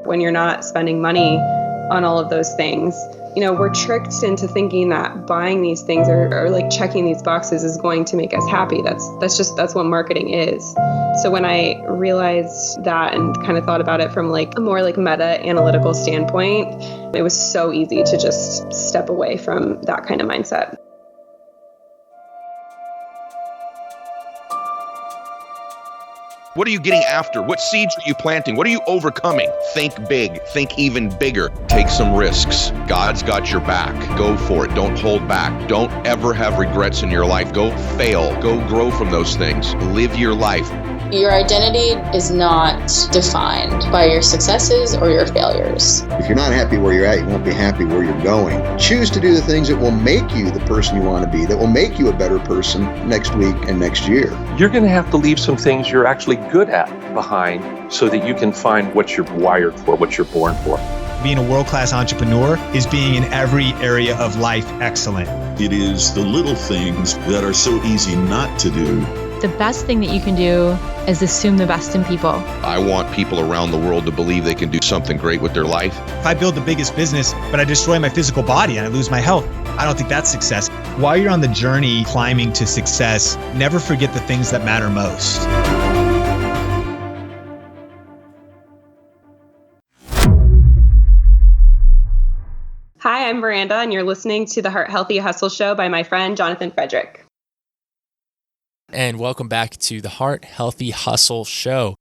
When you're not spending money on all of those things, we're tricked into thinking that buying these things or like checking these boxes is going to make us happy. That's what marketing is. So when I realized that and kind of thought about it from like a more like meta analytical standpoint, it was so easy to just step away from that kind of mindset. What are you getting after? What seeds are you planting? What are you overcoming? Think big. Think even bigger. Take some risks. God's got your back. Go for it. Don't hold back. Don't ever have regrets in your life. Go fail. Go grow from those things. Live your life. Your identity is not defined by your successes or your failures. If you're not happy where you're at, you won't be happy where you're going. Choose to do the things that will make you the person you want to be, that will make you a better person next week and next year. You're going to have to leave some things you're actually good at behind so that you can find what you're wired for, what you're born for. Being a world-class entrepreneur is being in every area of life excellent. It is the little things that are so easy not to do. The best thing that you can do is assume the best in people. I want people around the world to believe they can do something great with their life. If I build the biggest business, but I destroy my physical body and I lose my health, I don't think that's success. While you're on the journey climbing to success, never forget the things that matter most. Hi, I'm Miranda, and you're listening to the Heart Healthy Hustle Show by my friend, Jonathan Frederick. And welcome back to the Heart Healthy Hustle Show.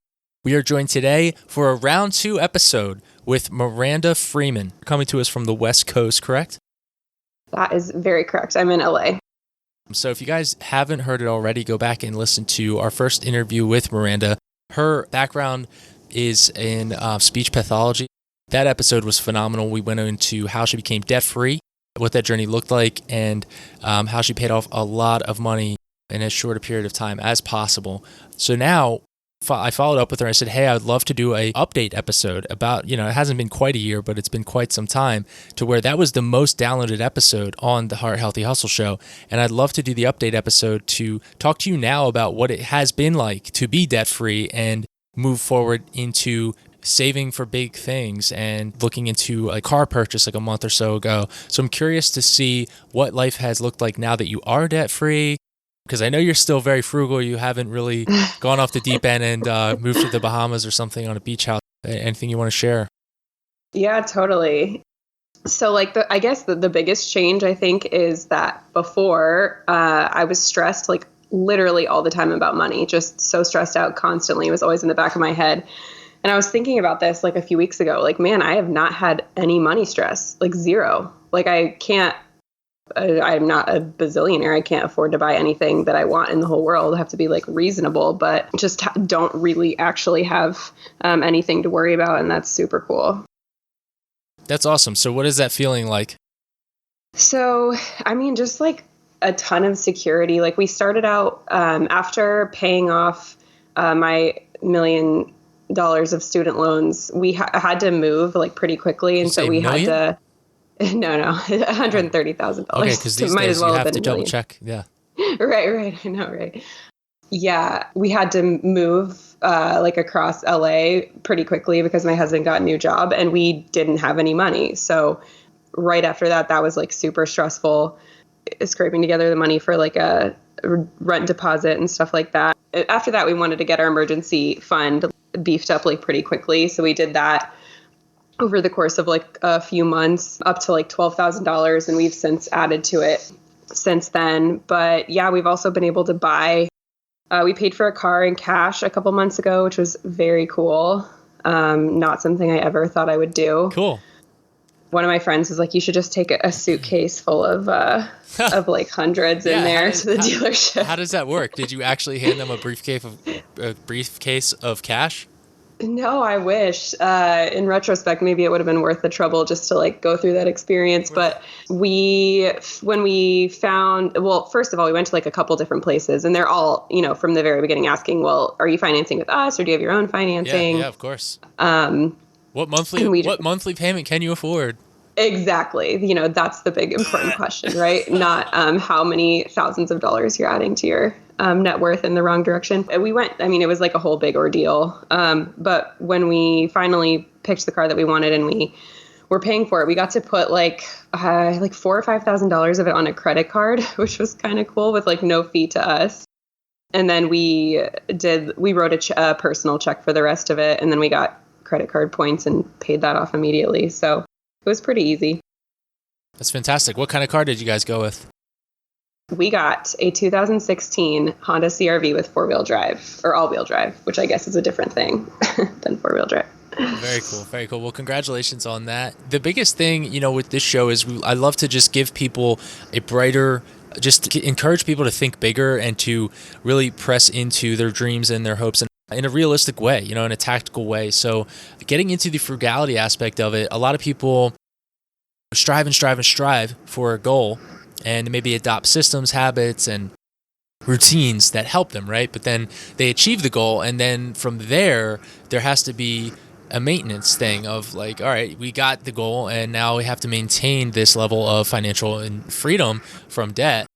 We are joined today for a round 2 episode with Miranda Freeman, coming to us from the West Coast, correct? That is very correct. I'm in LA. So if you guys haven't heard it already, go back and listen to our first interview with Miranda. Her background is in speech pathology. That episode was phenomenal. We went into how she became debt-free, what that journey looked like, and how she paid off a lot of money in as short a period of time as possible. So now I followed up with her. I said, hey, I'd love to do a update episode about, it hasn't been quite a year, but it's been quite some time, to where that was the most downloaded episode on the Heart Healthy Hustle Show. And I'd love to do the update episode to talk to you now about what it has been like to be debt-free and move forward into saving for big things and looking into a car purchase like a month or so ago. So I'm curious to see what life has looked like now that you are debt-free, because I know you're still very frugal. You haven't really gone off the deep end and moved to the Bahamas or something on a beach house. Anything you want to share? Yeah, totally. So I guess the biggest change I think is that before I was stressed like literally all the time about money, just so stressed out constantly. It was always in the back of my head. And I was thinking about this like a few weeks ago, like, man, I have not had any money stress, like zero. Like I'm not a bazillionaire. I can't afford to buy anything that I want in the whole world. I have to be like reasonable, but just don't really actually have anything to worry about. And that's super cool. That's awesome. So what is that feeling like? So, I mean, just like a ton of security. Like we started out after paying off my $1 million of student loans, we had to move like pretty quickly. And so we had to, no, $130,000. Okay, because these days you have to double check. Yeah. Right. I know, right. Yeah, we had to move like across LA pretty quickly because my husband got a new job and we didn't have any money. So right after that was like super stressful, scraping together the money for like a rent deposit and stuff like that. After that, we wanted to get our emergency fund beefed up like pretty quickly. So we did that over the course of like a few months, up to like $12,000. And we've since added to it since then. But yeah, we've also been able to buy, we paid for a car in cash a couple months ago, which was very cool. Not something I ever thought I would do. Cool. One of my friends was like, you should just take a suitcase full of like hundreds in there to the dealership. How does that work? Did you actually hand them a briefcase of cash? No, I wish. In retrospect, maybe it would have been worth the trouble just to like go through that experience. But when we found, well, first of all, we went to like a couple different places and they're all, from the very beginning asking, well, are you financing with us or do you have your own financing? Yeah, of course. What monthly payment can you afford? Exactly. That's the big important question, right? Not how many thousands of dollars you're adding to your net worth in the wrong direction. We went, I mean, it was like a whole big ordeal. But when we finally picked the car that we wanted and we were paying for it, we got to put like $4,000 or $5,000 of it on a credit card, which was kind of cool with like no fee to us. And then we wrote a personal check for the rest of it. And then we got credit card points and paid that off immediately. So it was pretty easy. That's fantastic. What kind of car did you guys go with? We got a 2016 Honda CR-V with four-wheel drive, or all-wheel drive, which I guess is a different thing than four-wheel drive. Very cool. Very cool. Well, congratulations on that. The biggest thing, with this show is I love to just give people a brighter, just to encourage people to think bigger and to really press into their dreams and their hopes in a realistic way, in a tactical way. So getting into the frugality aspect of it, a lot of people strive for a goal and maybe adopt systems, habits, and routines that help them, right? But then they achieve the goal, and then from there has to be a maintenance thing of like, all right, we got the goal, and now we have to maintain this level of financial and freedom from debt.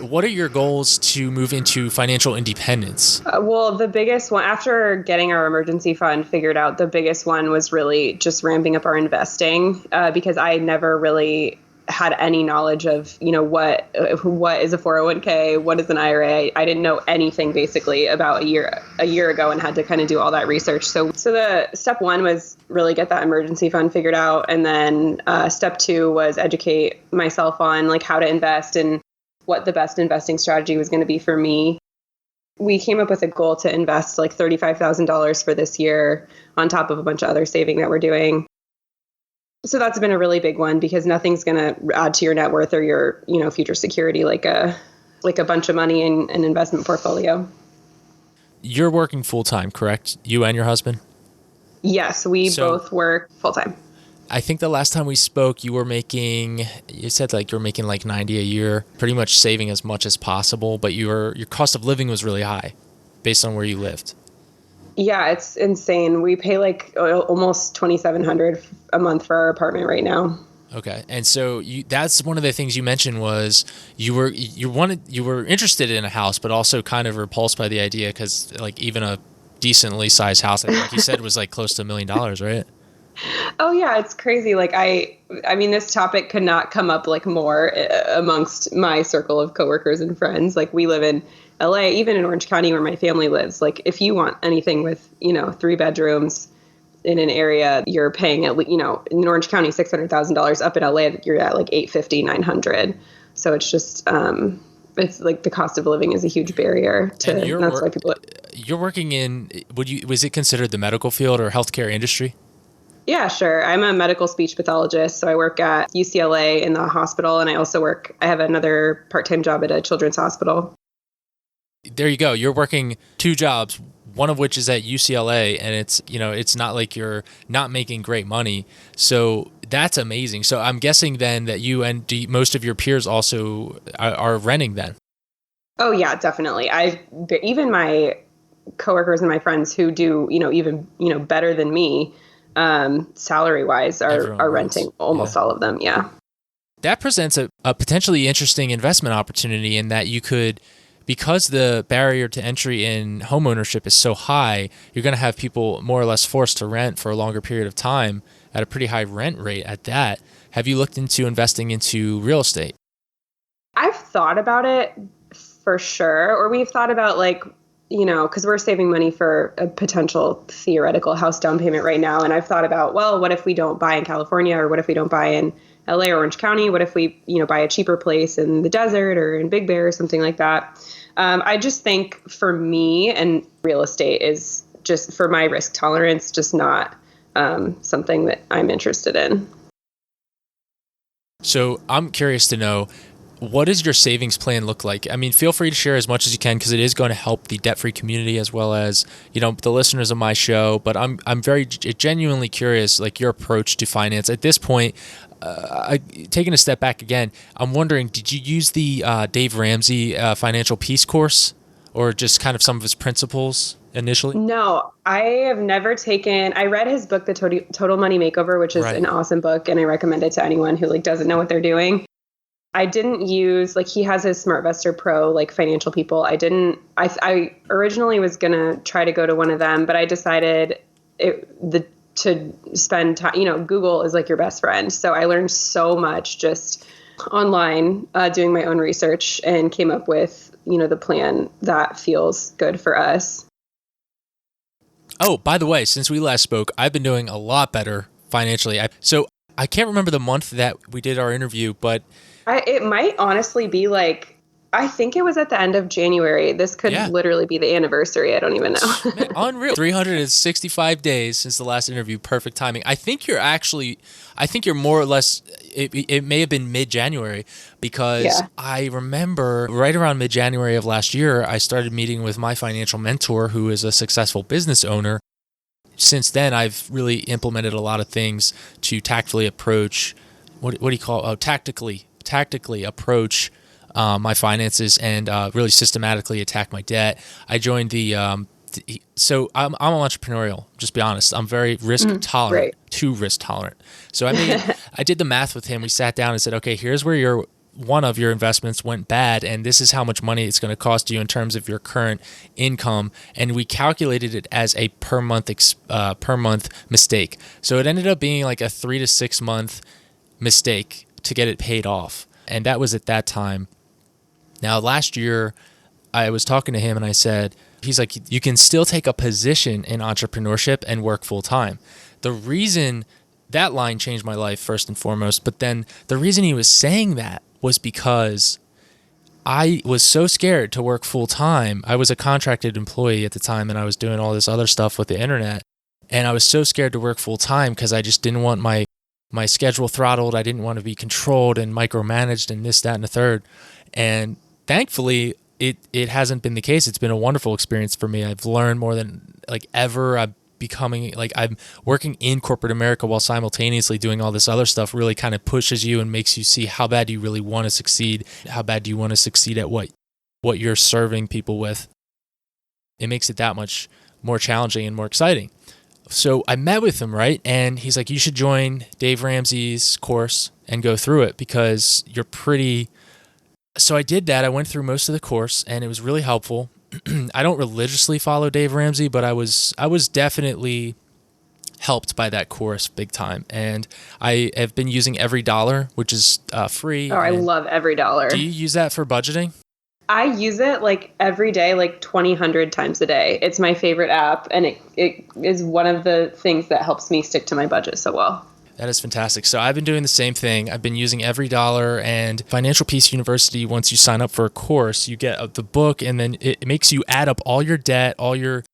What are your goals to move into financial independence? Well, the biggest one, after getting our emergency fund figured out, the biggest one was really just ramping up our investing, because I never really had any knowledge of, what is a 401k, what is an IRA. I didn't know anything basically about a year ago and had to kind of do all that research. So the step one was really get that emergency fund figured out. And then step two was educate myself on like how to invest and what the best investing strategy was going to be for me. We came up with a goal to invest like $35,000 for this year on top of a bunch of other saving that we're doing. So that's been a really big one because nothing's going to add to your net worth or your, future security like a bunch of money in an investment portfolio. You're working full time, correct? You and your husband? Yes, we both work full time. I think the last time we spoke, you said like you were making like 90 a year, pretty much saving as much as possible, but your cost of living was really high based on where you lived. Yeah, it's insane. We pay like almost $2,700 a month for our apartment right now. Okay, and so that's one of the things you mentioned was you were interested in a house, but also kind of repulsed by the idea because like even a decently sized house, like you said, was like close to $1 million, right? Oh yeah, it's crazy. Like I mean, this topic could not come up like more amongst my circle of coworkers and friends. Like we live in LA, even in Orange County where my family lives. Like if you want anything with, 3 bedrooms in an area, you're paying at least, in Orange County, $600,000. Up in LA, you're at like $850, $900. So it's just, it's like the cost of living is a huge barrier to, and that's why people. You're working in, was it considered the medical field or healthcare industry? Yeah, sure. I'm a medical speech pathologist, so I work at UCLA in the hospital, and I have another part-time job at a children's hospital. There you go. You're working 2 jobs, one of which is at UCLA, and it's not like you're not making great money. So that's amazing. So I'm guessing then that you and most of your peers also are renting then. Oh yeah, definitely. Even my coworkers and my friends who do, even, better than me, salary wise are renting almost all of them. Yeah. That presents a potentially interesting investment opportunity in that you could, because the barrier to entry in homeownership is so high, you're going to have people more or less forced to rent for a longer period of time at a pretty high rent rate at that. Have you looked into investing into real estate? I've thought about it for sure. Or we've thought about like, because we're saving money for a potential theoretical house down payment right now. And I've thought about, well, what if we don't buy in California, or what if we don't buy in LA or Orange County? What if we, buy a cheaper place in the desert or in Big Bear or something like that? I just think for me, and real estate is just for my risk tolerance, just not something that I'm interested in. So I'm curious to know, what does your savings plan look like? I mean, feel free to share as much as you can because it is going to help the debt-free community as well as, the listeners of my show. But I'm very genuinely curious, like your approach to finance at this point. Taking a step back again, I'm wondering, did you use the Dave Ramsey Financial Peace course, or just kind of some of his principles initially? No, I have never taken. I read his book, The Total Money Makeover, which is an awesome book, and I recommend it to anyone who doesn't know what they're doing. I didn't use, like, he has his SmartVestor Pro, like, financial people. I originally was going to try to go to one of them, but I decided to spend time, Google is like your best friend. So I learned so much just online, doing my own research, and came up with, the plan that feels good for us. Oh, by the way, since we last spoke, I've been doing a lot better financially. So I can't remember the month that we did our interview, but it might honestly be like, I think it was at the end of January. This could literally be the anniversary. I don't even know. Man, unreal. 365 days since the last interview. Perfect timing. I think you're more or less, it may have been mid-January, because I remember right around mid-January of last year, I started meeting with my financial mentor, who is a successful business owner. Since then, I've really implemented a lot of things to tactfully approach, what do you call it? Tactically approach my finances and really systematically attack my debt. I joined so I'm entrepreneurial, just be honest. I'm very risk tolerant, too risk tolerant. So I did the math with him. We sat down and said, okay, here's where one of your investments went bad, and this is how much money it's going to cost you in terms of your current income. And we calculated it as a per month mistake. So it ended up being like a 3 to 6 month mistake to get it paid off. And that was at that time. Now, last year, I was talking to him and I said, he's like, you can still take a position in entrepreneurship and work full time. The reason that line changed my life first and foremost, but then the reason he was saying that was because I was so scared to work full time. I was a contracted employee at the time, and I was doing all this other stuff with the internet. And I was so scared to work full time because I just didn't want my schedule throttled. I didn't want to be controlled and micromanaged and this, that, and the third. And thankfully, it hasn't been the case. It's been a wonderful experience for me. I've learned more than ever. I'm working in corporate America while simultaneously doing all this other stuff. Really kind of pushes you and makes you see how bad you really want to succeed. How bad do you want to succeed at what you're serving people with? It makes it that much more challenging and more exciting. So I met with him, right? And he's like, you should join Dave Ramsey's course and go through it because you're pretty... So I did that. I went through most of the course and it was really helpful. I don't religiously follow Dave Ramsey, but I was definitely helped by that course big time. And I have been using EveryDollar, which is free. Oh, I love EveryDollar. Do you use that for budgeting? I use it every day, 100 times a day. It's my favorite app, and it is one of the things that helps me stick to my budget so well. That is fantastic. So I've been doing the same thing. I've been using EveryDollar and Financial Peace University. Once you sign up for a course, you get the book, and then it makes you add up all your debt, all your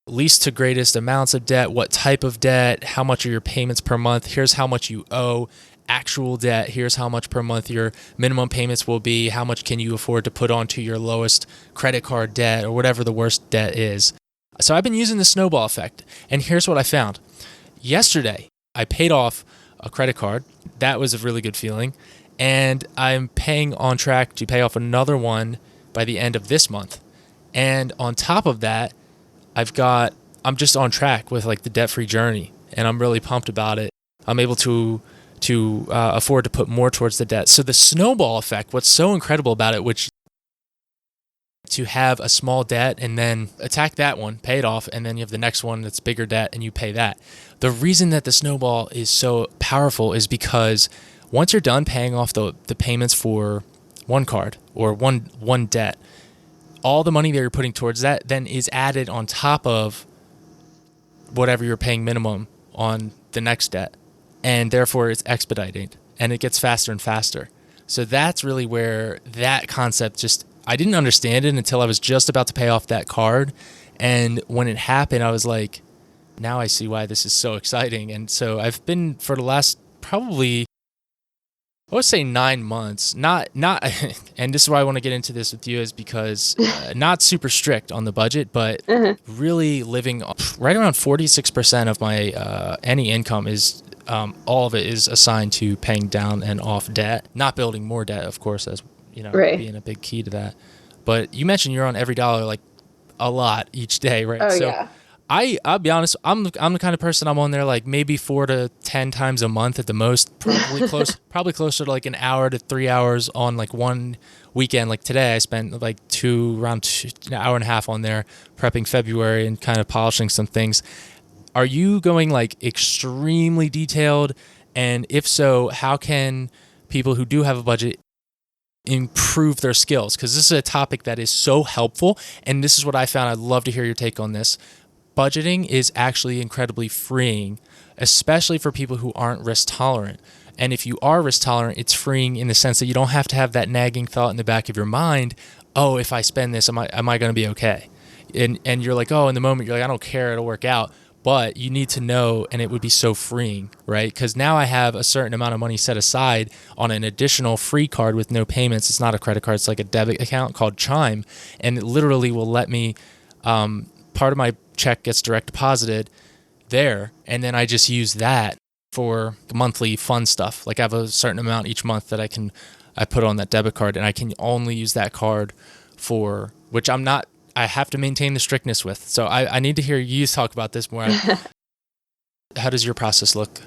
least to greatest amounts of debt, what type of debt, how much are your payments per month, here's how much you owe, actual debt, here's how much per month your minimum payments will be, how much can you afford to put onto your lowest credit card debt or whatever the worst debt is. So I've been using the Snowball Effect, and here's what I found. Yesterday, I paid off a credit card. That was a really good feeling. And I'm on track to pay off another one by the end of this month. And on top of that, I'm just on track with the debt-free journey, and I'm really pumped about it. I'm able to afford to put more towards the debt. So the Snowball Effect, what's so incredible about it, which to have a small debt and then attack that one, pay it off, and then you have the next one that's bigger debt and you pay that. The reason that the snowball is so powerful is because once you're done paying off the payments for one card or one debt, all the money that you're putting towards that then is added on top of whatever you're paying minimum on the next debt. And therefore it's expedited and it gets faster and faster. So that's really where that concept I didn't understand it until I was just about to pay off that card. And when it happened, I was like, now I see why this is so exciting. And so I've been for the last probably, I would say 9 months, not, and this is why I want to get into this with you is because not super strict on the budget, but really living right around 46% of my, any income is, all of it is assigned to paying down and off debt, not building more debt, of course, as right. Being a big key to that. But you mentioned you're on EveryDollar a lot each day, right? Oh, so yeah. I'll be honest, I'm the kind of person, I'm on there like maybe 4 to 10 times a month at the most, probably closer to like an hour to 3 hours on like one weekend. Like today I spent like an hour and a half on there prepping February and kind of polishing some things. Are you going like extremely detailed? And if so, how can people who do have a budget improve their skills? Because this is a topic that is so helpful. And this is what I found. I'd love to hear your take on this. Budgeting is actually incredibly freeing, especially for people who aren't risk tolerant. And if you are risk tolerant, it's freeing in the sense that you don't have to have that nagging thought in the back of your mind, oh, if I spend this, am I going to be okay? And you're like, oh, in the moment, you're like, I don't care, it'll work out. But you need to know, and it would be so freeing, right? Because now I have a certain amount of money set aside on an additional free card with no payments. It's not a credit card, it's like a debit account called Chime. And it literally will let me, part of my check gets direct deposited there, and then I just use that for monthly fun stuff. Like I have a certain amount each month that I put on that debit card, and I can only use that card for, which I have to maintain the strictness with. So I need to hear you talk about this more. How does your process look?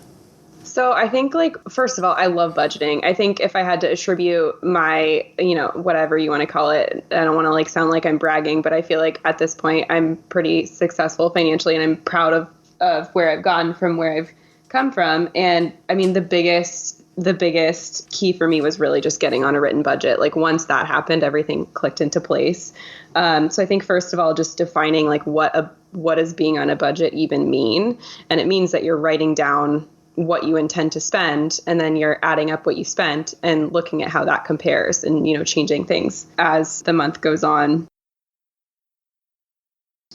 So I think, like, first of all, I love budgeting. I think if I had to attribute my, whatever you want to call it, I don't want to like sound like I'm bragging, but I feel like at this point I'm pretty successful financially, and I'm proud of where I've gone from where I've come from. And I mean, the biggest key for me was really just getting on a written budget. Like once that happened, everything clicked into place. So I think first of all, just defining like what does being on a budget even mean? And it means that you're writing down what you intend to spend, and then you're adding up what you spent and looking at how that compares, and changing things as the month goes on.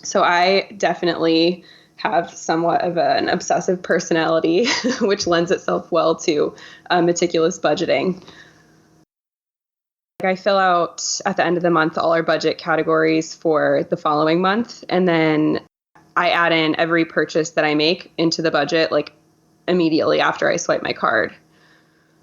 So I definitely have somewhat of an obsessive personality, which lends itself well to meticulous budgeting. I fill out at the end of the month all our budget categories for the following month, and then I add in every purchase that I make into the budget like immediately after I swipe my card.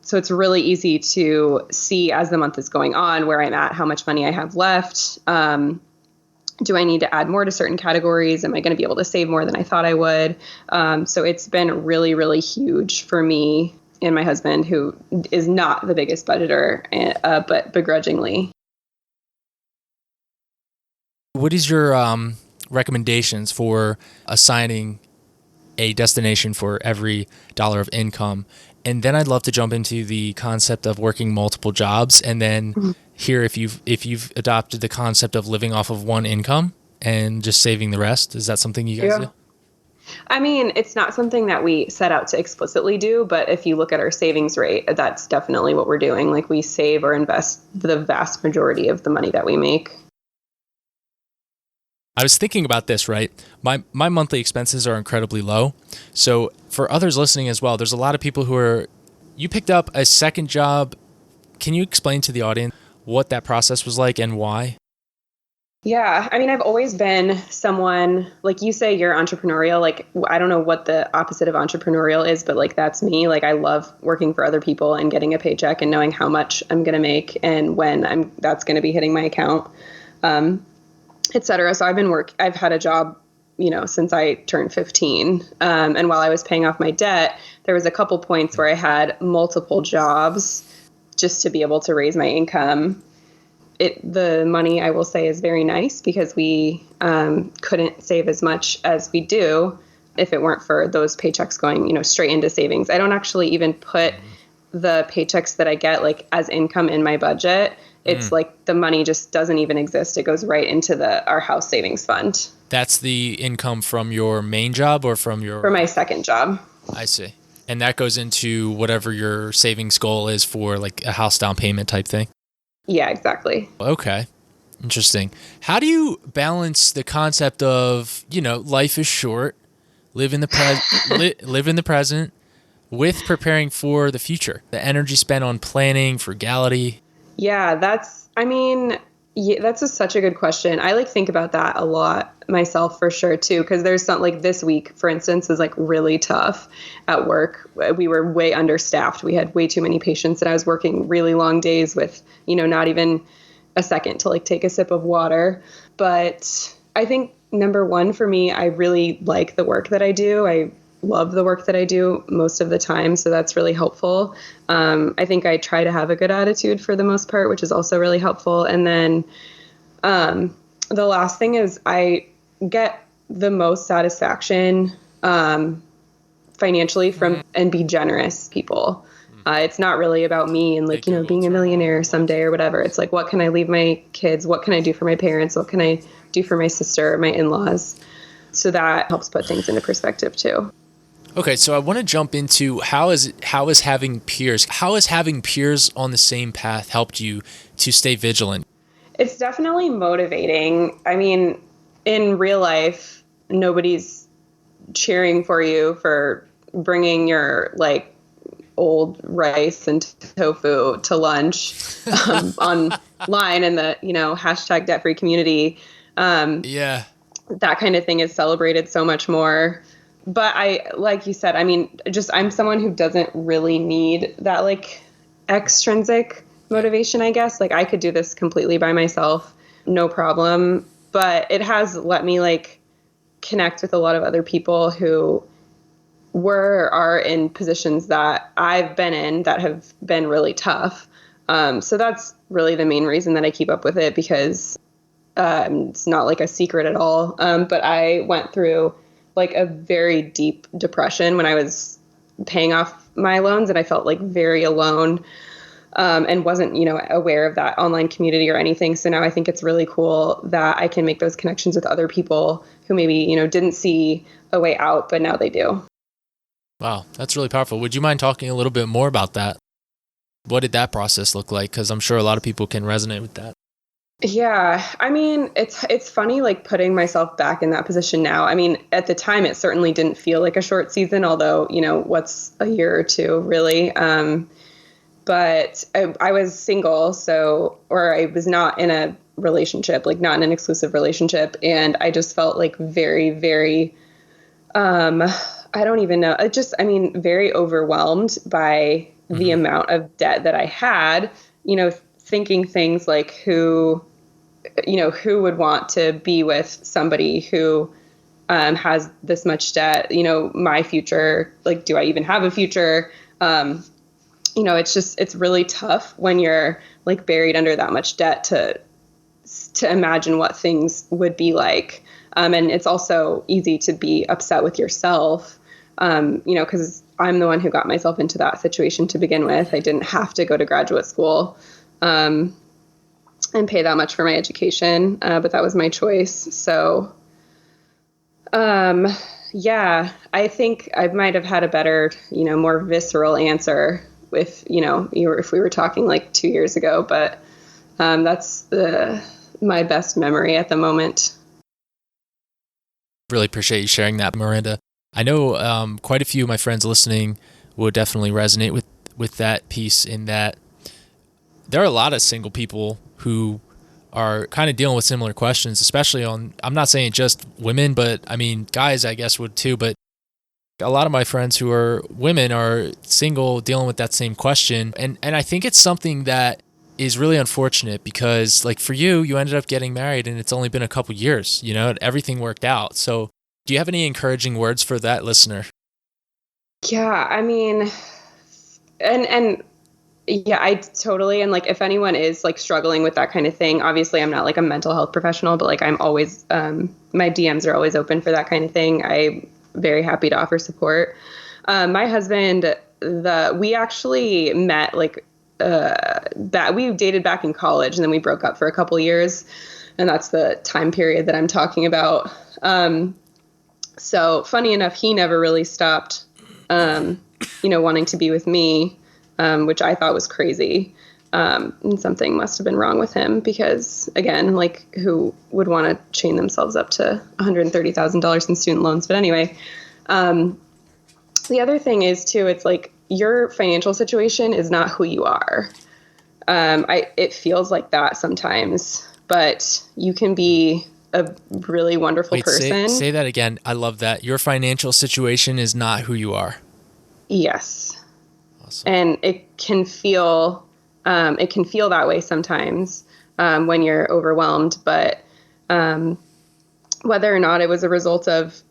So it's really easy to see as the month is going on where I'm at, how much money I have left. Do I need to add more to certain categories? Am I going to be able to save more than I thought I would? So it's been really, really huge for me and my husband, who is not the biggest budgeter, but begrudgingly. What is your recommendations for assigning a destination for every dollar of income? And then I'd love to jump into the concept of working multiple jobs, and then hear if you've adopted the concept of living off of one income and just saving the rest. Is that something you guys do? I mean, it's not something that we set out to explicitly do, but if you look at our savings rate, that's definitely what we're doing. Like we save or invest the vast majority of the money that we make. I was thinking about this, right? My monthly expenses are incredibly low. So for others listening as well, there's a lot of people you picked up a second job. Can you explain to the audience what that process was like and why? Yeah. I mean, I've always been someone, like you say, you're entrepreneurial. Like, I don't know what the opposite of entrepreneurial is, but like, that's me. Like, I love working for other people and getting a paycheck and knowing how much I'm going to make and when that's going to be hitting my account, et cetera. So I've had a job, since I turned 15. And while I was paying off my debt, there was a couple points where I had multiple jobs just to be able to raise my income. The money, I will say, is very nice because we couldn't save as much as we do if it weren't for those paychecks going, straight into savings. I don't actually even put the paychecks that I get like as income in my budget. It's like the money just doesn't even exist. It goes right into our house savings fund. That's the income from your main job or from my second job. I see. And that goes into whatever your savings goal is for like a house down payment type thing? Yeah, exactly. Okay. Interesting. How do you balance the concept of, life is short, live in the present with preparing for the future? The energy spent on planning, frugality. Yeah, that's such a good question. I think about that a lot myself for sure too, because there's something like this week, for instance, is like really tough at work. We were way understaffed. We had way too many patients, and I was working really long days with, not even a second to like take a sip of water. But I think number one, for me, I really like the work that I do. I love the work that I do most of the time, so that's really helpful. I think I try to have a good attitude for the most part, which is also really helpful. And then the last thing is I get the most satisfaction financially from and be generous people. It's not really about me and like, being a millionaire someday or whatever. It's like, what can I leave my kids? What can I do for my parents? What can I do for my sister, my in-laws? So that helps put things into perspective too. Okay, so I want to jump into how is having peers on the same path helped you to stay vigilant? It's definitely motivating. I mean, in real life, nobody's cheering for you for bringing your like old rice and tofu to lunch online in the, hashtag debt-free community. Yeah. That kind of thing is celebrated so much more. But like you said, I mean, I'm someone who doesn't really need that like extrinsic motivation, I guess. Like I could do this completely by myself, no problem. But it has let me like connect with a lot of other people who are in positions that I've been in that have been really tough. So that's really the main reason that I keep up with it, because it's not like a secret at all. But I went through like a very deep depression when I was paying off my loans, and I felt like very alone, and wasn't, aware of that online community or anything. So now I think it's really cool that I can make those connections with other people who maybe, didn't see a way out, but now they do. Wow, that's really powerful. Would you mind talking a little bit more about that? What did that process look like? Because I'm sure a lot of people can resonate with that. Yeah, I mean, it's funny, like putting myself back in that position now. I mean, at the time, it certainly didn't feel like a short season, although, what's a year or two, really. But I was single, or I was not in a relationship, like not in an exclusive relationship. And I just felt like very, very, I don't even know. Very overwhelmed by the amount of debt that I had, thinking things like who would want to be with somebody who has this much debt, my future, like, do I even have a future? It's really tough when you're like buried under that much debt to imagine what things would be like. And it's also easy to be upset with yourself, because I'm the one who got myself into that situation to begin with. I didn't have to go to graduate school and pay that much for my education, but that was my choice. So, I think I might have had a better, more visceral answer if we were talking like 2 years ago, but that's my best memory at the moment. Really appreciate you sharing that, Miranda. I know quite a few of my friends listening would definitely resonate with that piece, in that there are a lot of single people who are kind of dealing with similar questions, especially I'm not saying just women, but I mean, guys, I guess would too, but a lot of my friends who are women are single dealing with that same question. And I think it's something that is really unfortunate, because like for you ended up getting married and it's only been a couple years, everything worked out. So do you have any encouraging words for that listener? Yeah, I mean, and yeah, I totally, and like if anyone is like struggling with that kind of thing, obviously I'm not like a mental health professional, but like I'm always, my DMs are always open for that kind of thing. I'm very happy to offer support. My husband, we actually met like, that we dated back in college, and then we broke up for a couple years, and that's the time period that I'm talking about. So funny enough, he never really stopped, wanting to be with me, which I thought was crazy. And something must have been wrong with him, because again, like who would want to chain themselves up to $130,000 in student loans? But anyway, the other thing is too, it's like your financial situation is not who you are. It feels like that sometimes, but you can be a really wonderful person. Say that again. I love that. Your financial situation is not who you are. Yes. Awesome. And it can feel that way sometimes when you're overwhelmed. But whether or not it was a result of,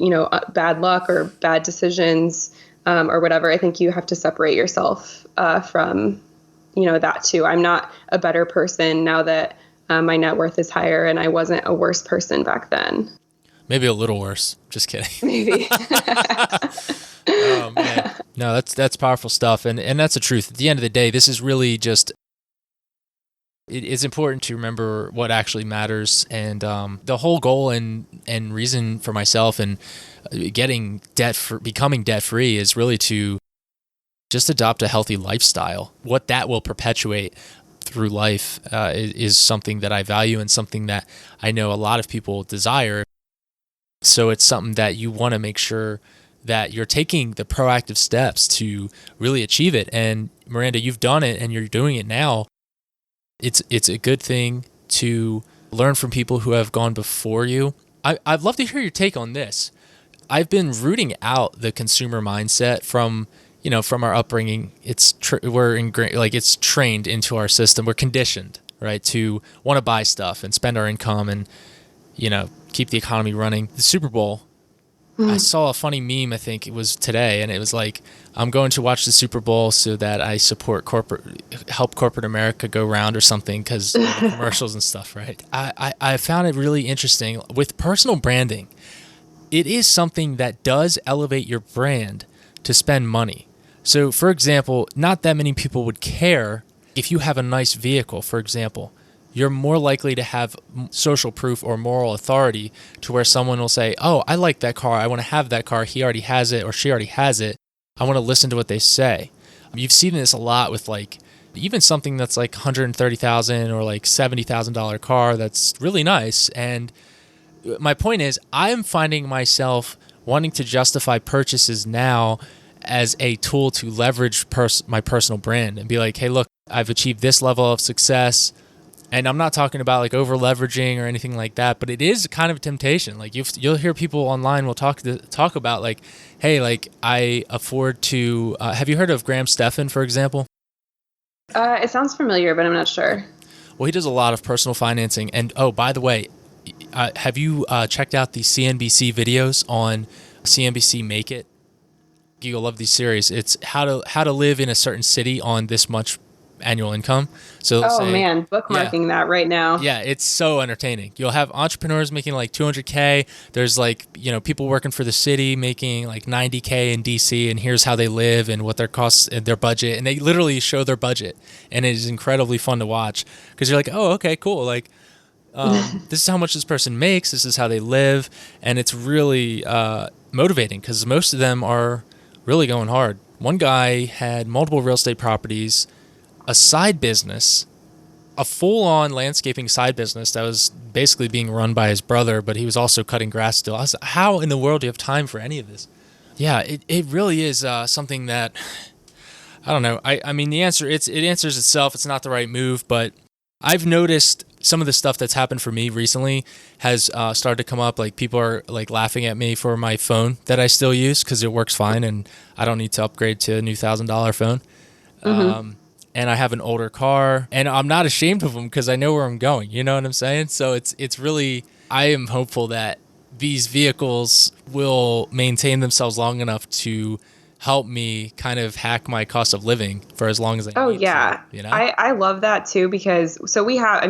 bad luck or bad decisions, or whatever, I think you have to separate yourself from, that too. I'm not a better person now that my net worth is higher, and I wasn't a worse person back then. Maybe a little worse. Just kidding. Maybe. Oh man. No, that's powerful stuff. And that's the truth. At the end of the day, this is really just, it's important to remember what actually matters. And the whole goal and reason for myself and becoming debt free is really to just adopt a healthy lifestyle. What that will perpetuate through life is something that I value and something that I know a lot of people desire. So it's something that you want to make sure that you're taking the proactive steps to really achieve it. And Miranda, you've done it and you're doing it now. It's a good thing to learn from people who have gone before you. I'd love to hear your take on this. I've been rooting out the consumer mindset from our upbringing. It's trained into our system. We're conditioned, right, to want to buy stuff and spend our income and, keep the economy running. The Super Bowl, I saw a funny meme, I think it was today, and it was like, I'm going to watch the Super Bowl so that I help corporate America go round or something, because of the commercials and stuff, right? I found it really interesting. With personal branding, it is something that does elevate your brand to spend money. So, for example, not that many people would care if you have a nice vehicle, for example. You're more likely to have social proof or moral authority to where someone will say, oh, I like that car. I want to have that car. He already has it or she already has it. I want to listen to what they say. You've seen this a lot with even something that's like $130,000 or like $70,000 car that's really nice. And my point is, I'm finding myself wanting to justify purchases now as a tool to leverage my personal brand and be like, hey, look, I've achieved this level of success. And I'm not talking about like over leveraging or anything like that, but it is kind of a temptation. Like you'll hear people online will talk about like, hey, like I afford to. Have you heard of Graham Stephan, for example? It sounds familiar, but I'm not sure. Well, he does a lot of personal financing. And oh, by the way, have you checked out the CNBC videos on CNBC Make It? You'll love these series. It's how to live in a certain city on this much annual income. So man, bookmarking that right now. Yeah, it's so entertaining. You'll have entrepreneurs making like $200K. There's like, people working for the city making like $90K in DC, and here's how they live and what their costs and their budget. And they literally show their budget, and it is incredibly fun to watch because you're like, oh, okay, cool. Like, this is how much this person makes. This is how they live, and it's really motivating because most of them are really going hard. One guy had multiple real estate properties, a side business, a full-on landscaping side business that was basically being run by his brother, but he was also cutting grass still. I was like, how in the world do you have time for any of this? Yeah, it really is something that, I don't know. I mean, the answer, it answers itself. It's not the right move, but I've noticed some of the stuff that's happened for me recently has started to come up. Like people are like laughing at me for my phone that I still use because it works fine and I don't need to upgrade to a new $1,000 phone. Mm-hmm. And I have an older car, and I'm not ashamed of them because I know where I'm going. You know what I'm saying? So it's really, I am hopeful that these vehicles will maintain themselves long enough to help me kind of hack my cost of living for as long as I need to, I love that too, because so we have,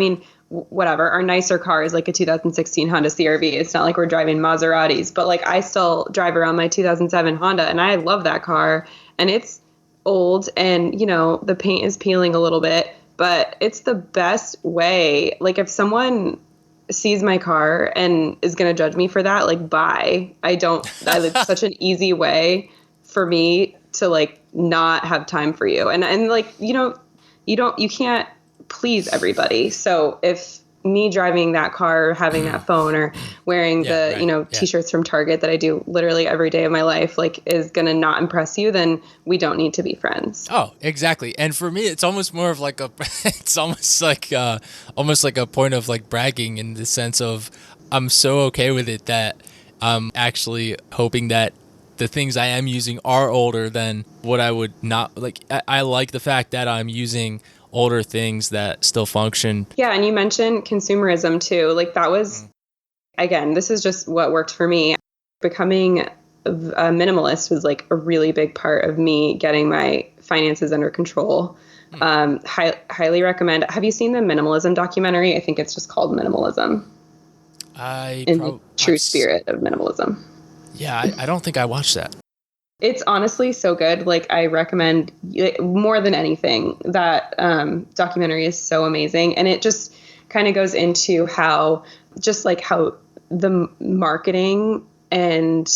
whatever, our nicer car is like a 2016 Honda CR-V. It's not like we're driving Maseratis, but like I still drive around my 2007 Honda, and I love that car, and it's old and the paint is peeling a little bit, but it's the best way. Like if someone sees my car and is going to judge me for that, like bye. It's such an easy way for me to like not have time for you. And like, you can't please everybody. So if me driving that car, or having that phone, or wearing t-shirts from Target that I do literally every day of my life, like is going to not impress you, then we don't need to be friends. Oh, exactly. And for me, it's almost more of like it's almost like a point of like bragging, in the sense of I'm so okay with it that I'm actually hoping that the things I am using are older than what I would not like. I like the fact that I'm using older things that still function. Yeah, and you mentioned consumerism too. Like that was, again, this is just what worked for me. Becoming a minimalist was like a really big part of me getting my finances under control. Highly recommend. Have you seen the Minimalism documentary? I think it's just called Minimalism. True spirit of minimalism. Yeah, I don't think I watched that. It's honestly so good. Like, I recommend more than anything. That documentary is so amazing. And it just kind of goes into how the marketing and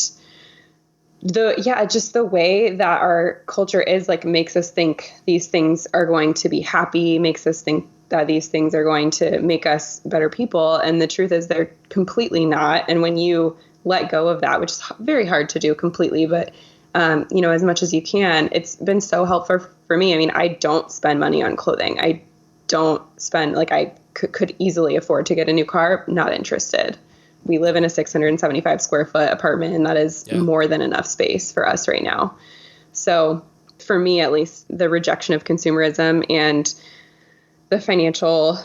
the way that our culture is, like, makes us think these things are going to be happy, makes us think that these things are going to make us better people. And the truth is they're completely not. And when you let go of that, which is very hard to do completely, but as much as you can, it's been so helpful for me. I mean, I don't spend money on clothing. I don't spend, like, I could easily afford to get a new car. Not interested. We live in a 675 square foot apartment, and that is more than enough space for us right now. So for me, at least, the rejection of consumerism and the financial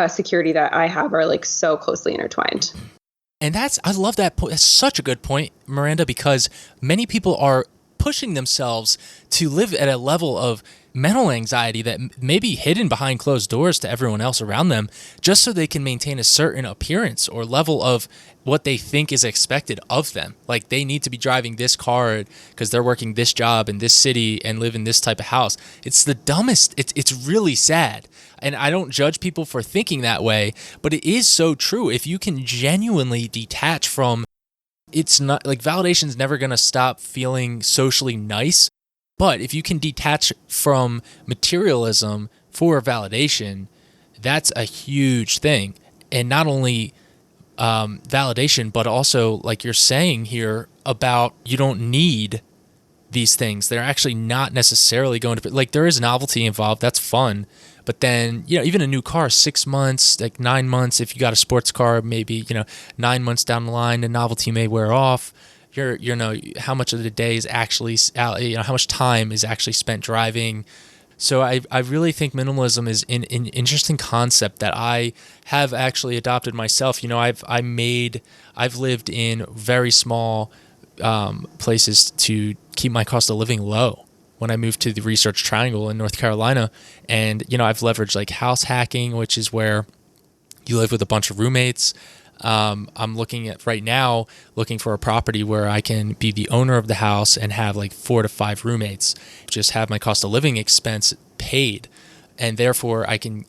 security that I have are, like, so closely intertwined. And I love that point. That's such a good point, Miranda, because many people are pushing themselves to live at a level of mental anxiety that may be hidden behind closed doors to everyone else around them, just so they can maintain a certain appearance or level of what they think is expected of them. Like, they need to be driving this car because they're working this job in this city and live in this type of house. It's the dumbest. It's really sad. And I don't judge people for thinking that way, but it is so true. If you can genuinely detach from, it's not like validation's never going to stop feeling socially nice. But if you can detach from materialism for validation, that's a huge thing. And not only validation, but also, like you're saying here, about you don't need these things. They're actually not necessarily going to, like, there is novelty involved. That's fun. But then, even a new car, 6 months, like 9 months, if you got a sports car, maybe, 9 months down the line, the novelty may wear off. How much of the day is actually, how much time is actually spent driving. So I really think minimalism is an interesting concept that I have actually adopted myself. I've lived in very small places to keep my cost of living low. When I moved to the Research Triangle in North Carolina, and I've leveraged, like, house hacking, which is where you live with a bunch of roommates. I'm looking for a property where I can be the owner of the house and have, like, 4 to 5 roommates, just have my cost of living expense paid, and therefore I can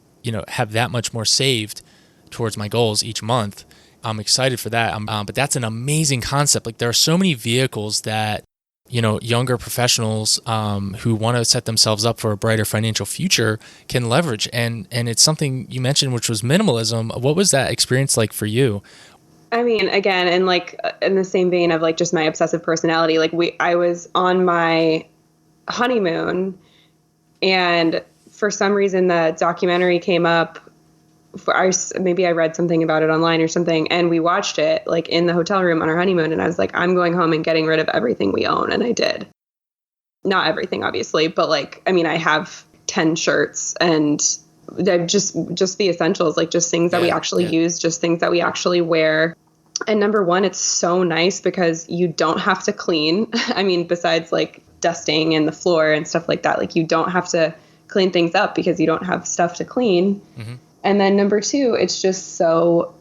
have that much more saved towards my goals each month. I'm excited for that. But that's an amazing concept. Like, there are so many vehicles that younger professionals who want to set themselves up for a brighter financial future can leverage. And it's something you mentioned, which was minimalism. What was that experience like for you? I mean, again, and, like, in the same vein of, like, just my obsessive personality, like, I was on my honeymoon, and for some reason the documentary came up. Maybe I read something about it online or something, and we watched it, like, in the hotel room on our honeymoon, and I was like, I'm going home and getting rid of everything we own. And I did. Not everything, obviously, but, like, I mean, I have 10 shirts, and just the essentials, like, just things that we actually use, just things that we actually wear. And number one, it's so nice because you don't have to clean. I mean, besides, like, dusting and the floor and stuff like that, like, you don't have to clean things up because you don't have stuff to clean. Mm-hmm. And then number two, it's just so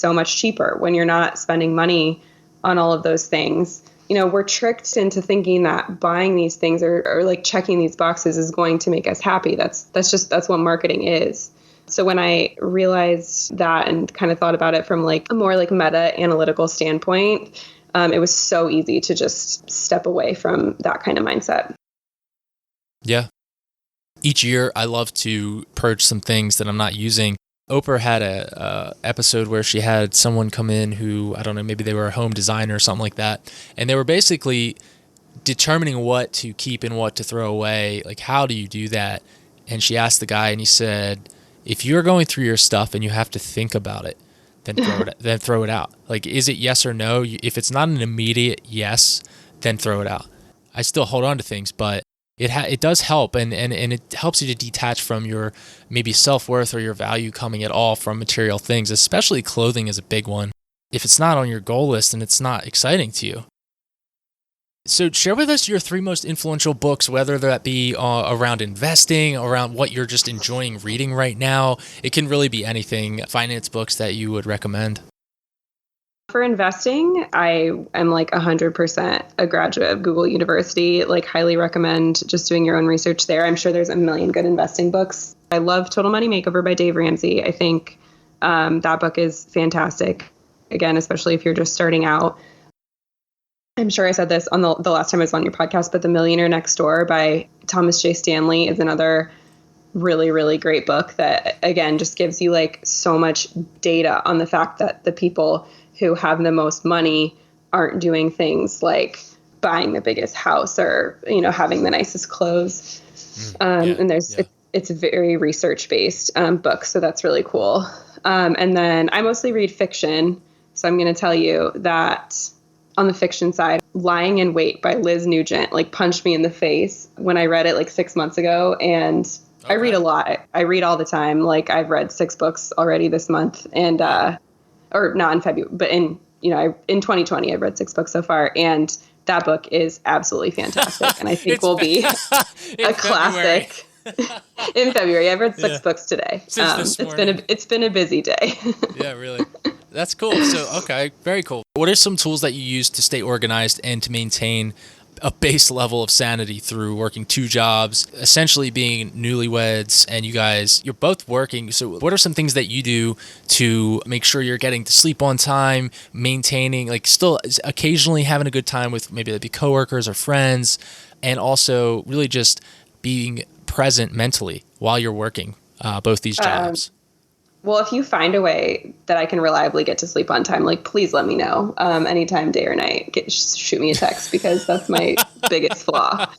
much cheaper when you're not spending money on all of those things. We're tricked into thinking that buying these things or like checking these boxes is going to make us happy. That's what marketing is. So when I realized that and kind of thought about it from, like, a more, like, meta analytical standpoint, it was so easy to just step away from that kind of mindset. Yeah. Each year, I love to purge some things that I'm not using. Oprah had a episode where she had someone come in who, I don't know, maybe they were a home designer or something like that, and they were basically determining what to keep and what to throw away. Like, how do you do that? And she asked the guy, and he said, if you're going through your stuff and you have to think about it, then throw it out. Like, is it yes or no? If it's not an immediate yes, then throw it out. I still hold on to things, but it does help, and it helps you to detach from your maybe self-worth or your value coming at all from material things, especially clothing is a big one. if it's not on your goal list and it's not exciting to you. So share with us your 3 most influential books, whether that be around investing, around what you're just enjoying reading right now. It can really be anything, finance books that you would recommend. For investing, I am like 100% a graduate of Google University. Like, highly recommend just doing your own research there. I'm sure there's a million good investing books. I love Total Money Makeover by Dave Ramsey. I think that book is fantastic. Again, especially if you're just starting out. I'm sure I said this on the last time I was on your podcast, but The Millionaire Next Door by Thomas J. Stanley is another really, really great book that, again, just gives you like so much data on the fact that the people who have the most money aren't doing things like buying the biggest house or, having the nicest clothes. And it's a very research-based book, so that's really cool. And then I mostly read fiction, so I'm going to tell you that on the fiction side, Lying in Wait by Liz Nugent like punched me in the face when I read it like 6 months ago. And I read a lot. I read all the time. Like, I've read 6 books already this month, and or not in February, but in 2020, I've read 6 books so far, and that book is absolutely fantastic, and I think will be a classic. In February, I've read 6 books today. It's been a busy day. Yeah, really. That's cool. So, okay, very cool. What are some tools that you use to stay organized and to maintain a base level of sanity through working 2 jobs, essentially being newlyweds, and you're both working? So what are some things that you do to make sure you're getting to sleep on time, maintaining, like, still occasionally having a good time with maybe that'd be coworkers or friends, and also really just being present mentally while you're working both these jobs? Well, if you find a way that I can reliably get to sleep on time, like, please let me know anytime, day or night. Shoot me a text, because that's my biggest flaw.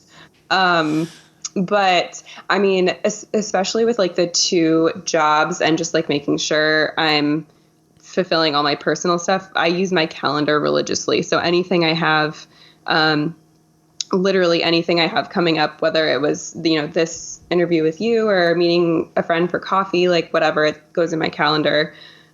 But I mean, especially with like the 2 jobs and just like making sure I'm fulfilling all my personal stuff, I use my calendar religiously. So anything I have, literally anything I have coming up, whether it was, this interview with you or meeting a friend for coffee, like whatever, it goes in my calendar.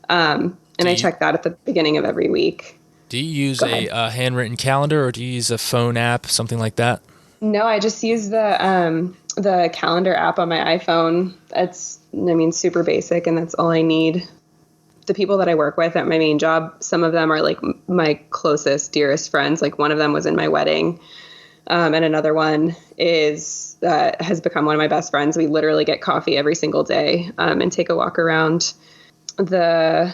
And I check that at the beginning of every week. Do you use a handwritten calendar, or do you use a phone app, something like that? No, I just use the calendar app on my iPhone. It's, super basic, and that's all I need. The people that I work with at my main job, some of them are like my closest, dearest friends. Like, one of them was in my wedding. And another one has become one of my best friends. We literally get coffee every single day and take a walk around the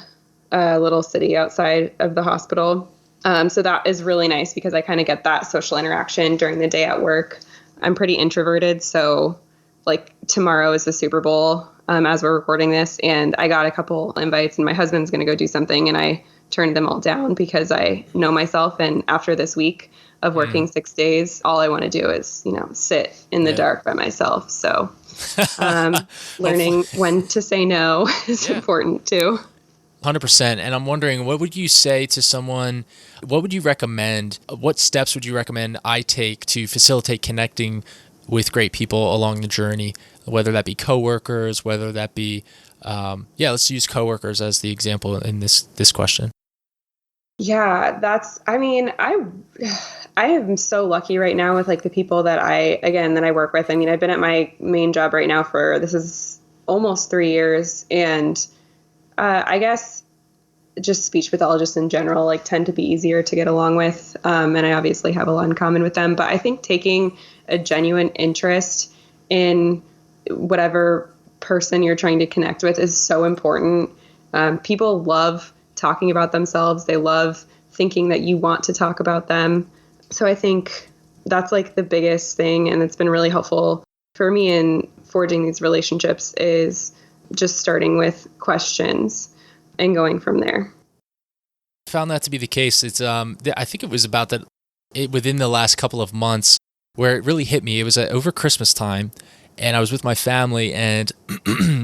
little city outside of the hospital. So that is really nice, because I kind of get that social interaction during the day at work. I'm pretty introverted, so like tomorrow is the Super Bowl as we're recording this, and I got a couple invites, and my husband's going to go do something, and I turned them all down because I know myself, and after this week of working 6 days, all I want to do is, sit in the dark by myself. So learning when to say no is important too. 100%. And I'm wondering, what would you say to someone, what would you recommend, what steps would you recommend I take to facilitate connecting with great people along the journey, whether that be coworkers, whether that be, let's use coworkers as the example in this question. Yeah, I am so lucky right now with like the people that I work with. I mean, I've been at my main job right now this is almost 3 years. And I guess just speech pathologists in general, like, tend to be easier to get along with. And I obviously have a lot in common with them, but I think taking a genuine interest in whatever person you're trying to connect with is so important. People love talking about themselves. They love thinking that you want to talk about them. So I think that's like the biggest thing. And it's been really helpful for me in forging these relationships, is just starting with questions and going from there. I found that to be the case. It's I think it was about that within the last couple of months where it really hit me. It was over Christmas time, and I was with my family, and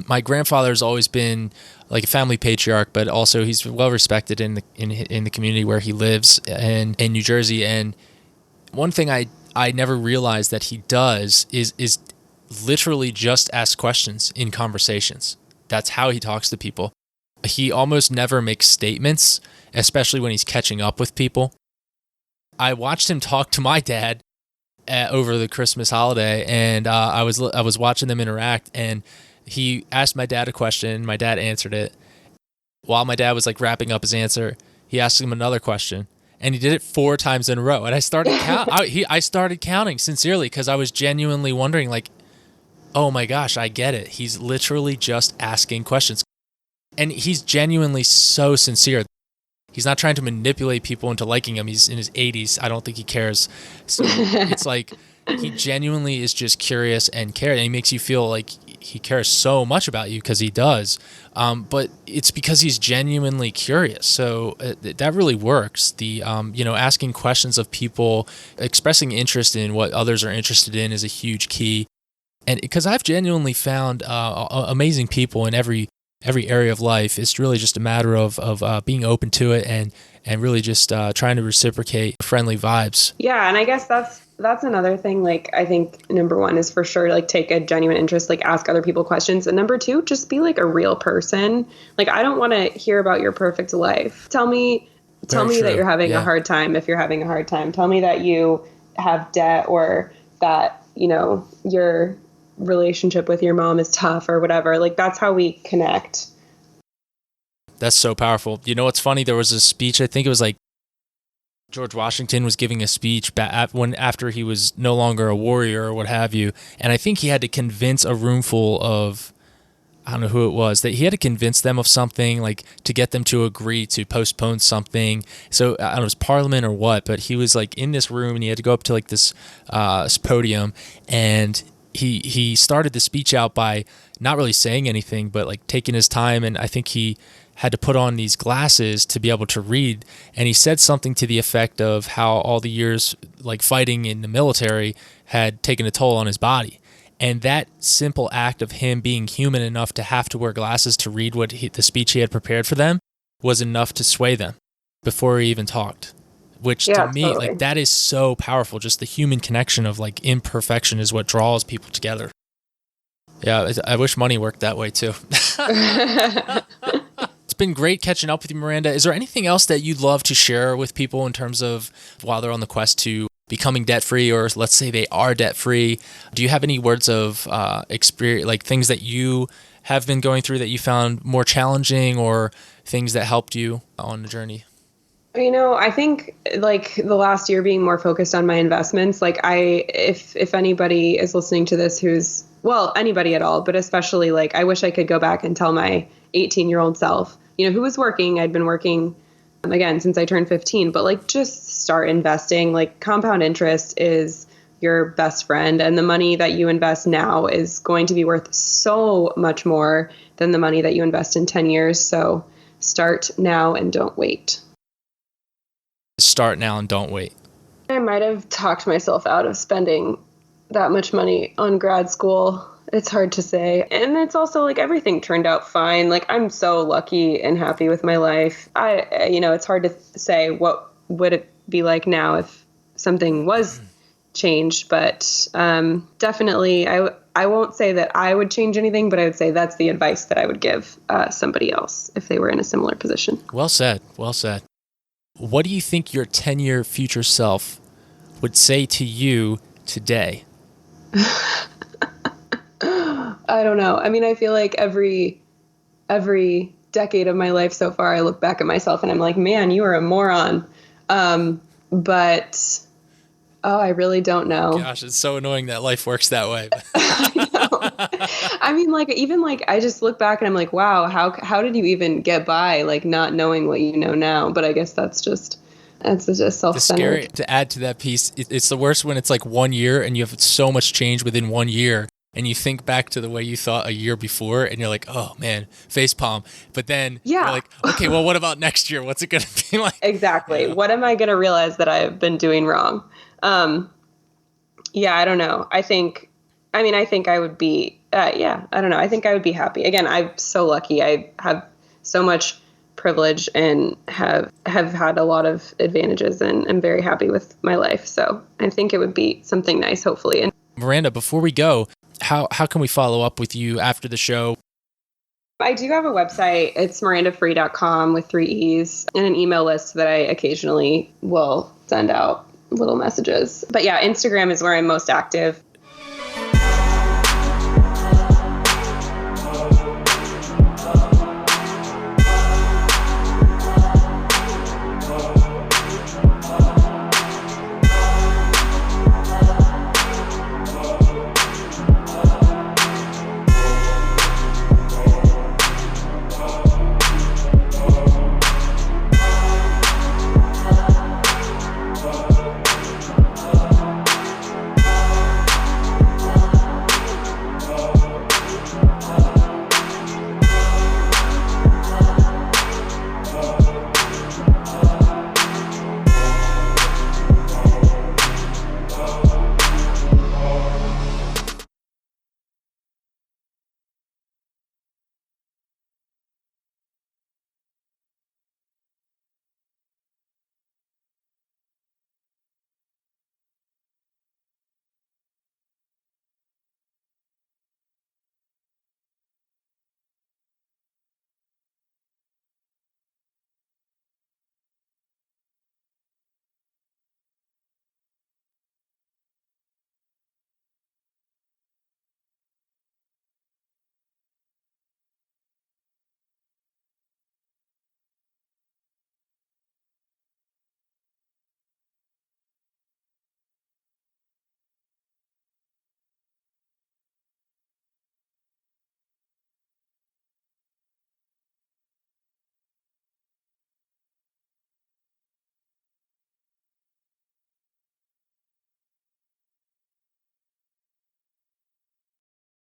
my grandfather's always been like a family patriarch, but also he's well respected in the community where he lives in New Jersey. And one thing I never realized that he does is literally just ask questions in conversations. That's how he talks to people. He almost never makes statements, especially when he's catching up with people. I watched him talk to my dad over the Christmas holiday, and I was watching them interact, and he asked my dad a question. My dad answered it. While my dad was like wrapping up his answer, he asked him another question, and he did it 4 times in a row. And I started I started counting sincerely because I was genuinely wondering, like, oh my gosh, I get it. He's literally just asking questions, and he's genuinely so sincere. He's not trying to manipulate people into liking him. He's in his 80s. I don't think he cares. So it's like he genuinely is just curious and cares. And he makes you feel like he cares so much about you because he does. But it's because he's genuinely curious. So that really works. The asking questions of people, expressing interest in what others are interested in is a huge key. And because I've genuinely found amazing people in every area of life. It's really just a matter of being open to it and really just trying to reciprocate friendly vibes. Yeah, and I guess that's another thing. Like, I think number 1 is for sure, like, take a genuine interest, like, ask other people questions. And number 2, just be like a real person. Like, I don't want to hear about your perfect life. Tell me that you're having a hard time if you're having a hard time. Tell me that you have debt, or that, your relationship with your mom is tough or whatever. Like, that's how we connect. That's so powerful. You know what's funny? There was a speech, I think it was like George Washington was giving a speech after he was no longer a warrior or what have you, and I think he had to convince a room full of, I don't know who it was, that he had to convince them of something, like to get them to agree to postpone something. So I don't know, it was Parliament or what, but he was like in this room and he had to go up to like this podium, and he started the speech out by not really saying anything, but like taking his time. And I think he had to put on these glasses to be able to read. And he said something to the effect of how all the years like fighting in the military had taken a toll on his body. And that simple act of him being human enough to have to wear glasses to read the speech he had prepared for them was enough to sway them before he even talked. Which to me, totally. Like, that is so powerful. Just the human connection of like imperfection is what draws people together. Yeah, I wish money worked that way too. It's been great catching up with you, Miranda. Is there anything else that you'd love to share with people in terms of while they're on the quest to becoming debt-free, or let's say they are debt-free? Do you have any words of experience, like things that you have been going through that you found more challenging, or things that helped you on the journey? I think like the last year being more focused on my investments, like if anybody is listening to this who's, well, anybody at all, but especially like, I wish I could go back and tell my 18-year-old self, who was working. I'd been working again since I turned 15, but like, just start investing. Like, compound interest is your best friend, and the money that you invest now is going to be worth so much more than the money that you invest in 10 years. So start now and don't wait. Start now and don't wait. I might have talked myself out of spending that much money on grad school. It's hard to say. And it's also like everything turned out fine. Like, I'm so lucky and happy with my life. It's hard to say what would it be like now if something was changed. But definitely, I won't say that I would change anything, but I would say that's the advice that I would give somebody else if they were in a similar position. Well said. Well said. What do you think your 10-year future self would say to you today? I don't know. I mean, I feel like every decade of my life so far, I look back at myself and I'm like, man, you are a moron. But I really don't know. Gosh, it's so annoying that life works that way. I know. I mean, like, even like, I just look back and I'm like, wow, how did you even get by, like, not knowing what you know now? But I guess that's just self-centered. It's scary to add to that piece. It's the worst when it's like 1 year and you have so much change within 1 year, and you think back to the way you thought a year before, and you're like, oh man, facepalm. But then you're like, okay, well, what about next year? What's it going to be like? Exactly. What am I going to realize that I've been doing wrong? I don't know. I think I would be, I don't know. I think I would be happy. Again, I'm so lucky. I have so much privilege and have had a lot of advantages, and I'm very happy with my life. So I think it would be something nice, hopefully. And Miranda, before we go, how can we follow up with you after the show? I do have a website. It's mirandafree.com with 3 E's and an email list that I occasionally will send out little messages. But yeah, Instagram is where I'm most active.